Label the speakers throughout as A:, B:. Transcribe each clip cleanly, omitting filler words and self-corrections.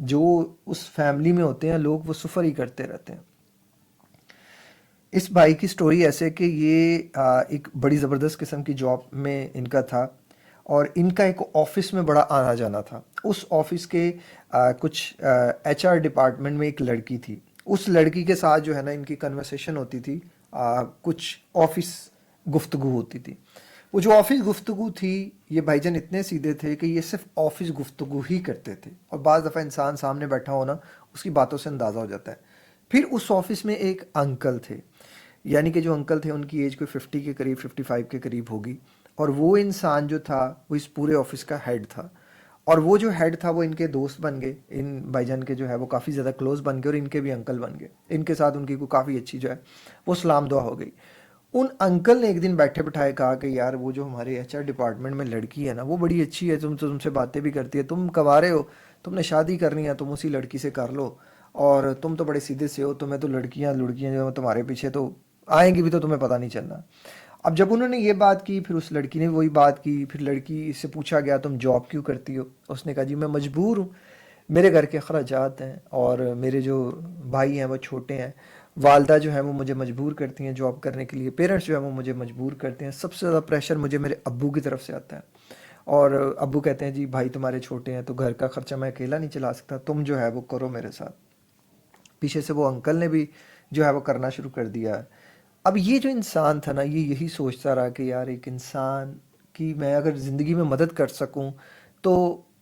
A: جو اس فیملی میں ہوتے ہیں لوگ وہ سفر ہی کرتے رہتے ہیں۔ اس بھائی کی سٹوری ایسے کہ یہ ایک بڑی زبردست قسم کی جاب میں ان کا تھا، اور ان کا ایک آفس میں بڑا آنا جانا تھا۔ اس آفس کے کچھ ایچ آر ڈپارٹمنٹ میں ایک لڑکی تھی، اس لڑکی کے ساتھ جو ہے نا ان کی کنورسیشن ہوتی تھی، کچھ آفس گفتگو ہوتی تھی۔ وہ جو آفس گفتگو تھی، یہ بھائی جان اتنے سیدھے تھے کہ یہ صرف آفس گفتگو ہی کرتے تھے، اور بعض دفعہ انسان سامنے بیٹھا ہونا اس کی باتوں سے اندازہ ہو جاتا ہے۔ پھر اس آفس میں ایک انکل تھے، یعنی کہ جو انکل تھے ان کی ایج کوئی 50 کے قریب، 55 کے قریب ہوگی، اور وہ انسان جو تھا وہ اس پورے آفس کا ہیڈ تھا، اور وہ جو ہیڈ تھا وہ ان کے دوست بن گئے، ان بھائی جان کے جو ہے وہ کافی زیادہ کلوز بن گئے، اور ان کے بھی انکل بن گئے، ان کے ساتھ ان کی کوئی کافی اچھی جو ہے وہ سلام دعا ہو گئی۔ ان انکل نے ایک دن بیٹھے بٹھائے کہا کہ یار وہ جو ہمارے ایچ آر ڈپارٹمنٹ میں لڑکی ہے نا وہ بڑی اچھی ہے، تم سے باتیں بھی کرتی ہے، تم کنوارے ہو، تم نے شادی کرنی ہے تم اسی لڑکی سے کر لو، اور تم تو بڑے سیدھے سے ہو، تمہیں تو لڑکیاں جو ہیں تمہارے پیچھے تو آئیں گی بھی تو تمہیں پتہ نہیں چلنا۔ اب جب انہوں نے یہ بات کی، پھر اس لڑکی نے وہی بات کی، پھر لڑکی سے پوچھا گیا تم جاب کیوں کرتی ہو؟ اس نے کہا جی میں مجبور ہوں، میرے گھر کے اخراجات ہیں، اور میرے جو بھائی ہیں وہ چھوٹے ہیں، والدہ جو ہیں وہ مجھے مجبور کرتی ہیں جاب کرنے کے لیے، پیرنٹس جو ہیں وہ مجھے مجبور کرتے ہیں، سب سے زیادہ پریشر مجھے میرے ابو کی طرف سے آتا ہے، اور ابو کہتے ہیں جی بھائی تمہارے چھوٹے ہیں تو گھر کا خرچہ میں اکیلا نہیں چلا سکتا، تم جو ہے وہ کرو میرے ساتھ۔ پیچھے سے وہ انکل نے بھی جو ہے وہ کرنا شروع کر دیا ہے۔ اب یہ جو انسان تھا نا یہ یہی سوچتا رہا کہ یار ایک انسان کی میں اگر زندگی میں مدد کر سکوں تو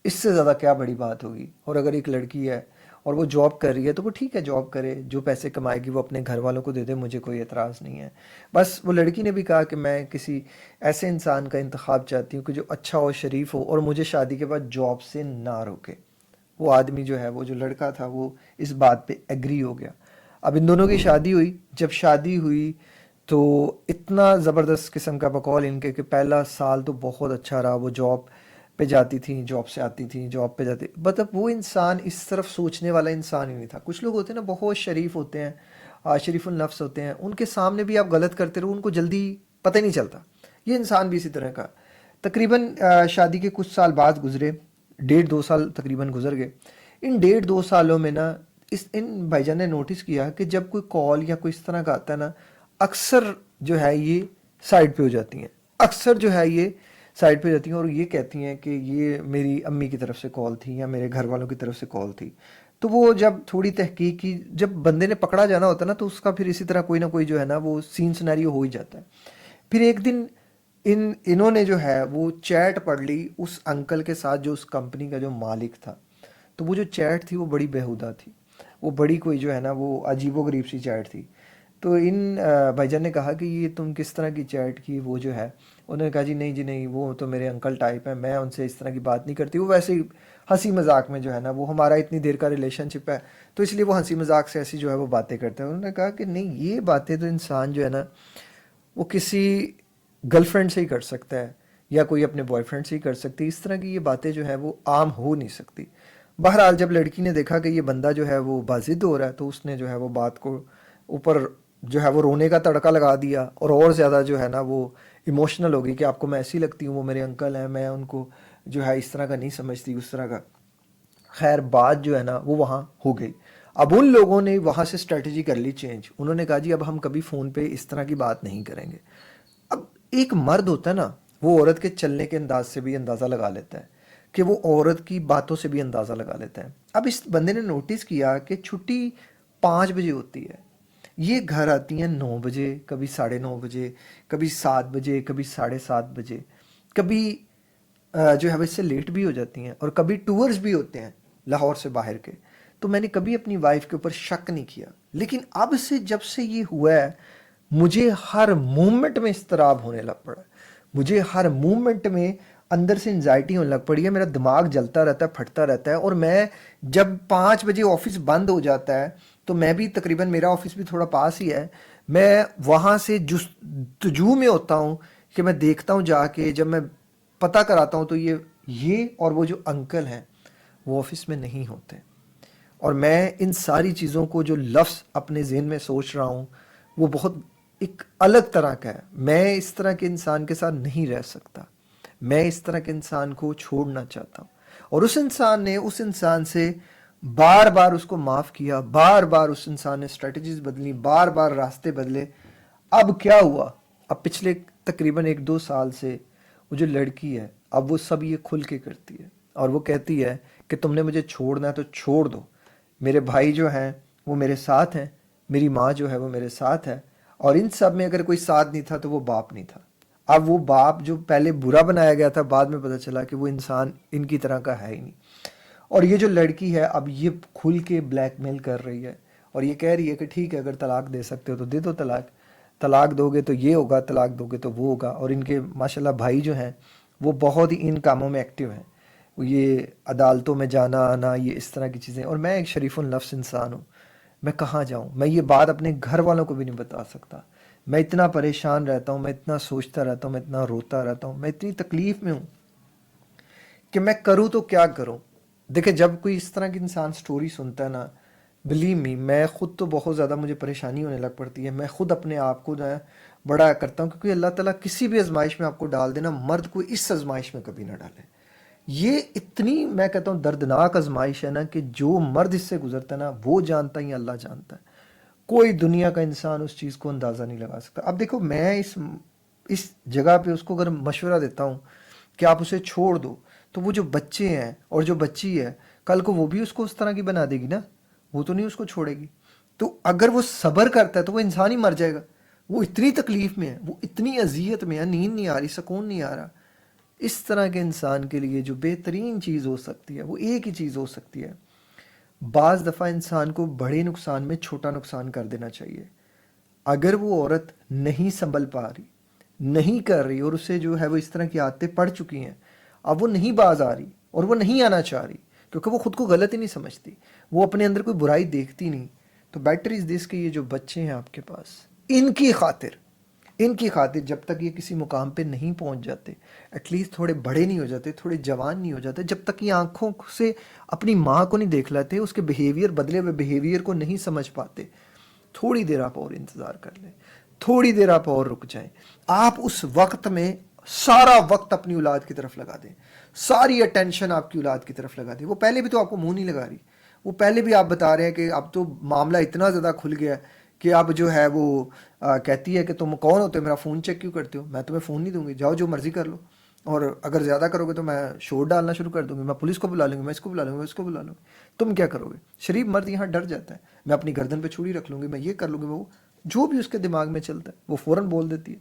A: اس سے زیادہ کیا بڑی بات ہوگی، اور اگر ایک لڑکی ہے اور وہ جاب کر رہی ہے تو وہ ٹھیک ہے جاب کرے، جو پیسے کمائے گی وہ اپنے گھر والوں کو دے دے، مجھے کوئی اعتراض نہیں ہے۔ بس وہ لڑکی نے بھی کہا کہ میں کسی ایسے انسان کا انتخاب چاہتی ہوں کہ جو اچھا ہو، شریف ہو، اور مجھے شادی کے بعد جاب سے نہ روکے۔ وہ آدمی جو ہے وہ جو لڑکا تھا وہ اس بات پہ ایگری ہو گیا۔ اب ان دونوں کی شادی ہوئی، جب شادی ہوئی تو اتنا زبردست قسم کا بقول ان کے کہ پہلا سال تو بہت اچھا رہا، وہ جاب پہ جاتی تھیں، جاب سے آتی تھیں، جاب پہ جاتی، مطلب وہ انسان اس طرف سوچنے والا انسان ہی نہیں تھا۔ کچھ لوگ ہوتے ہیں نا بہت شریف ہوتے ہیں، شریف النفس ہوتے ہیں، ان کے سامنے بھی آپ غلط کرتے رہو ان کو جلدی پتہ ہی نہیں چلتا۔ یہ انسان بھی اسی طرح کا۔ تقریباً شادی کے کچھ سال بعد گزرے، 1.5-2 سال تقریباً گزر گئے۔ ان 1.5-2 سالوں میں نا ان بھائی جان نے نوٹس کیا کہ جب کوئی کال یا کوئی اس طرح کا آتا ہے نا، اکثر جو ہے یہ سائڈ پہ ہو جاتی ہیں، اکثر جو ہے یہ سائڈ پہ ہو جاتی ہیں، اور یہ کہتی ہیں کہ یہ میری امی کی طرف سے کال تھی یا میرے گھر والوں کی طرف سے کال تھی۔ تو وہ جب تھوڑی تحقیق کی، جب بندے نے پکڑا جانا ہوتا ہے نا تو اس کا پھر اسی طرح کوئی نہ کوئی جو ہے نا وہ سین سنیریو ہو ہی جاتا ہے۔ پھر ایک دن انہوں نے جو ہے وہ چیٹ پڑھ لی اس انکل کے ساتھ جو اس کمپنی کا جو مالک تھا، تو وہ جو چیٹ تھی وہ بڑی بیہودہ تھی، وہ بڑی کوئی جو ہے نا وہ عجیب و غریب سی چیٹ تھی۔ تو ان بھائی جان نے کہا کہ یہ تم کس طرح کی چیٹ کی؟ وہ جو ہے انہوں نے کہا جی نہیں جی نہیں، وہ تو میرے انکل ٹائپ ہیں، میں ان سے اس طرح کی بات نہیں کرتی، وہ ویسے ہی ہنسی مذاق میں جو ہے نا وہ ہمارا اتنی دیر کا ریلیشن شپ ہے تو اس لیے وہ ہنسی مذاق سے ایسی جو ہے وہ باتیں کرتے ہیں۔ انہوں نے کہا کہ نہیں، یہ باتیں تو انسان جو ہے نا وہ کسی گرل فرینڈ سے ہی کر سکتا ہے یا کوئی اپنے بوائے فرینڈ سے ہی کر سکتی، اس طرح کی یہ باتیں جو ہے وہ عام ہو نہیں سکتی۔ بہرحال جب لڑکی نے دیکھا کہ یہ بندہ جو ہے وہ بازد ہو رہا ہے تو اس نے جو ہے وہ بات کو اوپر جو ہے وہ رونے کا تڑکا لگا دیا، اور زیادہ جو ہے نا وہ ایموشنل ہو گئی کہ آپ کو میں ایسی لگتی ہوں، وہ میرے انکل ہیں، میں ان کو جو ہے اس طرح کا نہیں سمجھتی، اس طرح کا۔ خیر بات جو ہے نا وہ وہاں ہو گئی۔ اب ان لوگوں نے وہاں سے اسٹریٹجی کر لی چینج، انہوں نے کہا جی اب ہم کبھی فون پہ اس طرح کی بات نہیں کریں گے۔ اب ایک مرد ہوتا ہے نا وہ عورت کے چلنے کے انداز سے بھی اندازہ لگا لیتا ہے، کہ وہ عورت کی باتوں سے بھی اندازہ لگا لیتا ہے۔ اب اس بندے نے نوٹس کیا کہ چھٹی 5 بجے ہوتی ہے، یہ گھر آتی ہیں 9 بجے، کبھی 9:30 بجے، کبھی 7 بجے، کبھی 7:30 بجے، کبھی جو ہے وہ اس سے لیٹ بھی ہو جاتی ہیں، اور کبھی ٹورز بھی ہوتے ہیں لاہور سے باہر کے۔ تو میں نے کبھی اپنی وائف کے اوپر شک نہیں کیا، لیکن اب سے جب سے یہ ہوا ہے مجھے ہر مومنٹ میں اضطراب ہونے لگ پڑا ہے، مجھے ہر مومنٹ میں اندر سے انزائٹی ہونے لگ پڑی ہے، میرا دماغ جلتا رہتا ہے، پھٹتا رہتا ہے، اور میں جب 5 بجے آفس بند ہو جاتا ہے تو میں بھی تقریباً، میرا آفس بھی تھوڑا پاس ہی ہے، میں وہاں سے جستجو میں ہوتا ہوں کہ میں دیکھتا ہوں جا کے، جب میں پتہ کراتا ہوں تو یہ اور وہ جو انکل ہیں وہ آفس میں نہیں ہوتے، اور میں ان ساری چیزوں کو جو لفظ اپنے ذہن میں سوچ رہا ہوں وہ بہت ایک الگ طرح کا ہے۔ میں اس طرح کے انسان کے ساتھ نہیں رہ سکتا، میں اس طرح کے انسان کو چھوڑنا چاہتا ہوں۔ اور اس انسان نے اس انسان سے بار بار اس کو معاف کیا، بار بار اس انسان نے اسٹریٹجیز بدلی، بار بار راستے بدلے. اب کیا ہوا؟ اب پچھلے تقریباً 1-2 سال سے وہ جو لڑکی ہے اب وہ سب یہ کھل کے کرتی ہے، اور وہ کہتی ہے کہ تم نے مجھے چھوڑنا ہے تو چھوڑ دو، میرے بھائی جو ہیں وہ میرے ساتھ ہیں، میری ماں جو ہے وہ میرے ساتھ ہے، اور ان سب میں اگر کوئی ساتھ نہیں تھا تو وہ باپ نہیں تھا. اب وہ باپ جو پہلے برا بنایا گیا تھا، بعد میں پتہ چلا کہ وہ انسان ان کی طرح کا ہے ہی نہیں. اور یہ جو لڑکی ہے اب یہ کھل کے بلیک میل کر رہی ہے، اور یہ کہہ رہی ہے کہ ٹھیک ہے اگر طلاق دے سکتے ہو تو دے دو طلاق، طلاق دو گے تو یہ ہوگا، طلاق دو گے تو وہ ہوگا. اور ان کے ماشاءاللہ بھائی جو ہیں وہ بہت ہی ان کاموں میں ایکٹیو ہیں، وہ یہ عدالتوں میں جانا آنا، یہ اس طرح کی چیزیں. اور میں ایک شریف النفس انسان ہوں، میں کہاں جاؤں؟ میں یہ بات اپنے گھر والوں کو بھی نہیں بتا سکتا. میں اتنا پریشان رہتا ہوں، میں اتنا سوچتا رہتا ہوں، میں اتنا روتا رہتا ہوں، میں اتنی تکلیف میں ہوں کہ میں کروں تو کیا کروں. دیکھیں جب کوئی اس طرح کی انسان سٹوری سنتا ہے نا، بلیو می میں خود تو بہت زیادہ مجھے پریشانی ہونے لگ پڑتی ہے. میں خود اپنے آپ کو جو ہے بڑا کرتا ہوں، کیونکہ اللہ تعالیٰ کسی بھی آزمائش میں آپ کو ڈال دینا، مرد کو اس آزمائش میں کبھی نہ ڈالے. یہ اتنی میں کہتا ہوں دردناک آزمائش ہے نا کہ جو مرد اس سے گزرتا ہے نا وہ جانتا ہی اللہ جانتا ہے. کوئی دنیا کا انسان اس چیز کو اندازہ نہیں لگا سکتا. اب دیکھو میں اس جگہ پہ اس کو اگر مشورہ دیتا ہوں کہ آپ اسے چھوڑ دو، تو وہ جو بچے ہیں اور جو بچی ہے کل کو وہ بھی اس کو اس طرح کی بنا دے گی نا، وہ تو نہیں اس کو چھوڑے گی. تو اگر وہ صبر کرتا ہے تو وہ انسان ہی مر جائے گا. وہ اتنی تکلیف میں ہے، وہ اتنی اذیت میں ہے، نیند نہیں آ رہی، سکون نہیں آ رہا. اس طرح کے انسان کے لیے جو بہترین چیز ہو سکتی ہے وہ ایک ہی چیز ہو سکتی ہے. بعض دفعہ انسان کو بڑے نقصان میں چھوٹا نقصان کر دینا چاہیے. اگر وہ عورت نہیں سنبھل پا رہی، نہیں کر رہی، اور اسے جو ہے وہ اس طرح کی عادتیں پڑ چکی ہیں، اب وہ نہیں باز آ رہی اور وہ نہیں آنا چاہ رہی کیونکہ وہ خود کو غلط ہی نہیں سمجھتی، وہ اپنے اندر کوئی برائی دیکھتی نہیں، تو بیٹر از دس کہ یہ جو بچے ہیں آپ کے پاس، ان کی خاطر ان کی خاطر جب تک یہ کسی مقام پہ نہیں پہنچ جاتے، ایٹ لیسٹ تھوڑے بڑے نہیں ہو جاتے، تھوڑے جوان نہیں ہو جاتے، جب تک یہ آنکھوں سے اپنی ماں کو نہیں دیکھ لیتے، اس کے بیہیویئر بدلے ہوئے بیہیویئر کو نہیں سمجھ پاتے، تھوڑی دیر آپ اور انتظار کر لیں، تھوڑی دیر آپ اور رک جائیں. آپ اس وقت میں سارا وقت اپنی اولاد کی طرف لگا دیں، ساری اٹینشن آپ کی اولاد کی طرف لگا دیں. وہ پہلے بھی تو آپ کو منہ نہیں لگا رہی، وہ پہلے بھی آپ بتا رہے ہیں کہ اب تو معاملہ اتنا زیادہ کھل گیا ہے کہ اب جو ہے وہ کہتی ہے کہ تم کون ہوتے ہو، میرا فون چیک کیوں کرتے ہو، میں تمہیں فون نہیں دوں گی، جاؤ جو مرضی کر لو، اور اگر زیادہ کرو گے تو میں شور ڈالنا شروع کر دوں گی، میں پولیس کو بلا لوں گی، میں اس کو بلا لوں گی، میں اس کو بلا لوں گی. تم کیا کرو گے؟ شریف مرد یہاں ڈر جاتا ہے، میں اپنی گردن پہ چھری رکھ لوں گی، میں یہ کر لوں گی، وہ جو بھی اس کے دماغ میں چلتا ہے وہ فوراً بول دیتی ہے.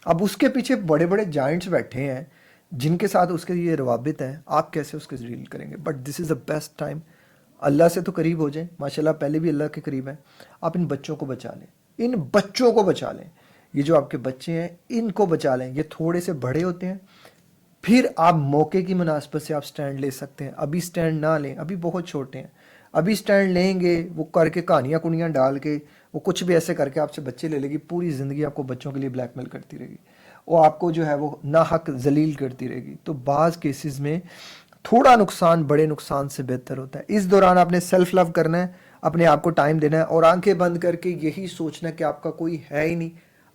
A: اب اس کے پیچھے بڑے بڑے جائنٹس بیٹھے ہیں جن کے ساتھ اس کے یہ روابط ہیں، آپ کیسے اس کے ڈیل کریں گے؟ But this is the best time. اللہ سے تو قریب ہو جائیں، ماشاءاللہ پہلے بھی اللہ کے قریب ہیں. آپ ان بچوں کو بچا لیں، ان بچوں کو بچا لیں. یہ جو آپ کے بچے ہیں ان کو بچا لیں. یہ تھوڑے سے بڑے ہوتے ہیں پھر آپ موقع کی مناسبت سے آپ سٹینڈ لے سکتے ہیں. ابھی سٹینڈ نہ لیں، ابھی بہت چھوٹے ہیں. ابھی سٹینڈ لیں گے وہ کر کے کہانیاں کنیاں ڈال کے، وہ کچھ بھی ایسے کر کے آپ سے بچے لے لے گی، پوری زندگی آپ کو بچوں کے لیے بلیک میل کرتی رہے گی، وہ آپ کو جو ہے وہ ناحق ذلیل کرتی رہے گی. تو بعض کیسز میں تھوڑا نقصان بڑے نقصان سے بہتر ہوتا ہے. اس دوران آپ نے سیلف لو کرنا ہے، اپنے آپ کو ٹائم دینا ہے، اور آنکھیں بند کر کے یہی سوچنا ہے کہ آپ کا کوئی ہے ہی نہیں،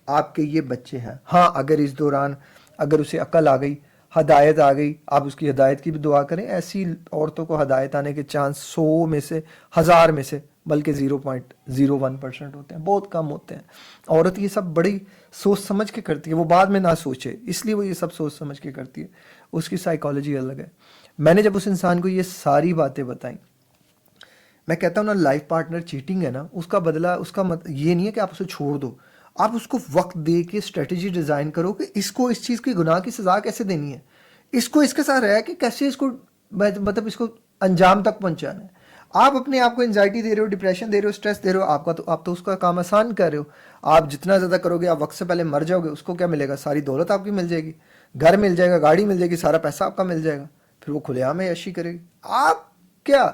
A: آپ کے یہ بچے ہیں. ہاں اگر اس دوران اگر اسے عقل آ گئی، ہدایت آ گئی، آپ اس کی ہدایت کی بھی دعا کریں. ایسی عورتوں کو ہدایت آنے کے چانس 100 میں سے 1000 میں سے بلکہ 0.01% ہوتے ہیں، بہت کم ہوتے ہیں. عورت یہ سب بڑی سوچ سمجھ کے کرتی ہے، وہ بعد میں نہ سوچے اس لیے وہ یہ سب سوچ سمجھ کے کرتی ہے، اس کی سائیکالوجی الگ ہے. میں نے جب اس انسان کو یہ ساری باتیں بتائیں، میں کہتا ہوں نا لائف پارٹنر چیٹنگ ہے نا، اس کا بدلہ اس کا یہ نہیں ہے کہ آپ اسے چھوڑ دو، آپ اس کو وقت دے کے اسٹریٹجی ڈیزائن کرو کہ اس کو اس چیز کی گناہ کی سزا کیسے دینی ہے، اس کو اس کے ساتھ رہ کے کیسے اس کو مطلب اس کو انجام تک پہنچانا ہے. آپ اپنے آپ کو انزائٹی دے رہے ہو، ڈپریشن دے رہے ہو، اسٹریس دے رہے ہو، آپ تو اس کا کام آسان کر رہے ہو. آپ جتنا زیادہ کرو گے آپ وقت سے پہلے مر جاؤ گے. اس کو کیا ملے گا؟ ساری دولت آپ کی مل جائے گی، گھر مل جائے گا، گاڑی مل جائے گی، سارا پیسہ آپ کا مل جائے گا، پھر وہ کھلے عام عیاشی کرے گی. آپ کیا؟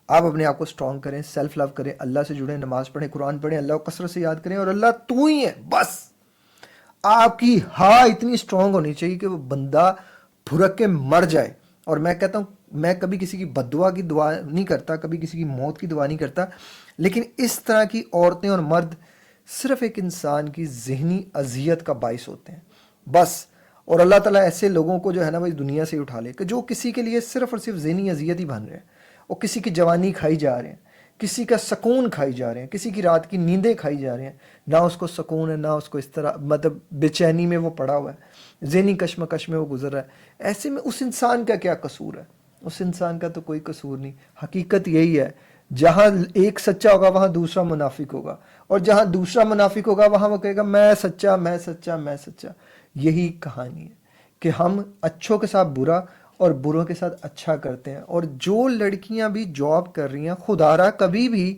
A: آپ اپنے آپ کو اسٹرانگ کریں، سیلف لو کریں، اللہ سے جڑیں، نماز پڑھیں، قرآن پڑھیں، اللہ کو کثرت سے یاد کریں، اور اللہ تو ہی ہے بس. آپ کی ہاں اتنی اسٹرانگ ہونی چاہیے کہ وہ بندہ بھرک کے مر جائے. اور میں کہتا ہوں میں کبھی کسی کی بد دعا کی دعا نہیں کرتا، کبھی کسی کی موت کی دعا نہیں کرتا، لیکن اس طرح کی عورتیں اور مرد صرف ایک انسان کی ذہنی اذیت کا باعث ہوتے ہیں بس. اور اللہ تعالیٰ ایسے لوگوں کو جو ہے نا وہ اس دنیا سے ہی اٹھا لے کہ جو کسی کے لیے صرف اور صرف ذہنی اذیت ہی بن رہے ہیں، اور کسی کی جوانی کھائی جا رہے ہیں، کسی کا سکون کھائی جا رہے ہیں، کسی کی رات کی نیندیں کھائی جا رہے ہیں، نہ اس کو سکون ہے، نہ اس کو اس طرح مطلب بے چینی میں وہ پڑا ہوا ہے، ذہنی کشمکش میں وہ گزر رہا ہے۔ ایسے میں اس انسان کا کیا قصور ہے؟ اس انسان کا تو کوئی قصور نہیں۔ حقیقت یہی ہے، جہاں ایک سچا ہوگا وہاں دوسرا منافق ہوگا، اور جہاں دوسرا منافق ہوگا وہاں وہ کہے گا میں سچا، میں سچا، میں سچا۔ یہی کہانی ہے کہ ہم اچھوں کے ساتھ برا اور بروں کے ساتھ اچھا کرتے ہیں۔ اور جو لڑکیاں بھی جاب کر رہی ہیں، خدارہ کبھی بھی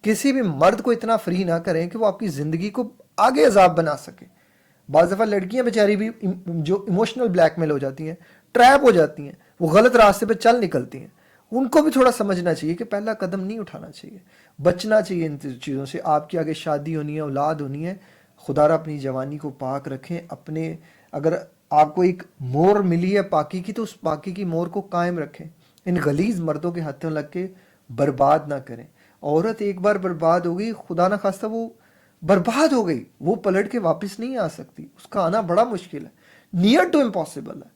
A: کسی بھی مرد کو اتنا فری نہ کریں کہ وہ آپ کی زندگی کو آگے عذاب بنا سکے۔ بعض دفعہ لڑکیاں بیچاری بھی جو ایموشنل بلیک میل ہو جاتی ہیں، ٹریپ ہو جاتی ہیں، وہ غلط راستے پہ چل نکلتی ہیں، ان کو بھی تھوڑا سمجھنا چاہیے کہ پہلا قدم نہیں اٹھانا چاہیے، بچنا چاہیے ان چیزوں سے۔ آپ کی آگے شادی ہونی ہے، اولاد ہونی ہے، خدا را اپنی جوانی کو پاک رکھیں۔ اپنے اگر آپ کو ایک مور ملی ہے پاکی کی، تو اس پاکی کی مور کو قائم رکھیں، ان غلیظ مردوں کے ہاتھوں لگ کے برباد نہ کریں۔ عورت ایک بار برباد ہو گئی، خدا نہ خواستہ وہ برباد ہو گئی، وہ پلٹ کے واپس نہیں آ سکتی، اس کا آنا بڑا مشکل ہے، نیئر ٹو امپاسبل ہے۔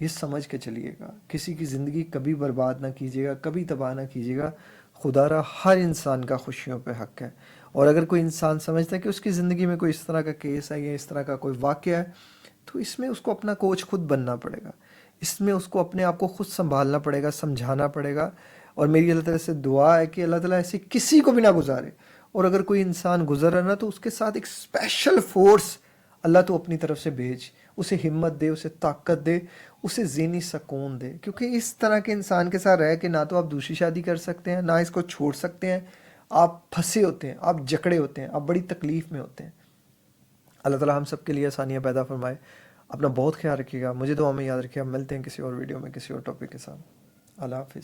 A: یہ سمجھ کے چلیے گا، کسی کی زندگی کبھی برباد نہ کیجیے گا، کبھی تباہ نہ کیجیے گا۔ خدا را ہر انسان کا خوشیوں پہ حق ہے، اور اگر کوئی انسان سمجھتا ہے کہ اس کی زندگی میں کوئی اس طرح کا کیس ہے یا اس طرح کا کوئی واقعہ ہے، تو اس میں اس کو اپنا کوچ خود بننا پڑے گا، اس میں اس کو اپنے آپ کو خود سنبھالنا پڑے گا، سمجھانا پڑے گا۔ اور میری اللہ تعالیٰ سے دعا ہے کہ اللہ تعالیٰ ایسے کسی کو بھی نہ گزارے، اور اگر کوئی انسان گزر رہا نا تو اس کے ساتھ ایک اسپیشل فورس اللہ تو اپنی طرف سے بھیج، اسے ہمت دے، اسے طاقت دے، اسے ذہنی سکون دے، کیونکہ اس طرح کے انسان کے ساتھ رہ کے نہ تو آپ دوسری شادی کر سکتے ہیں، نہ اس کو چھوڑ سکتے ہیں، آپ پھنسے ہوتے ہیں، آپ جکڑے ہوتے ہیں، آپ بڑی تکلیف میں ہوتے ہیں۔ اللہ تعالیٰ ہم سب کے لیے آسانیاں پیدا فرمائے۔ اپنا بہت خیال رکھیے گا، مجھے دعا میں یاد رکھیے گا۔ ملتے ہیں کسی اور ویڈیو میں کسی اور ٹاپک کے ساتھ۔ اللہ حافظ۔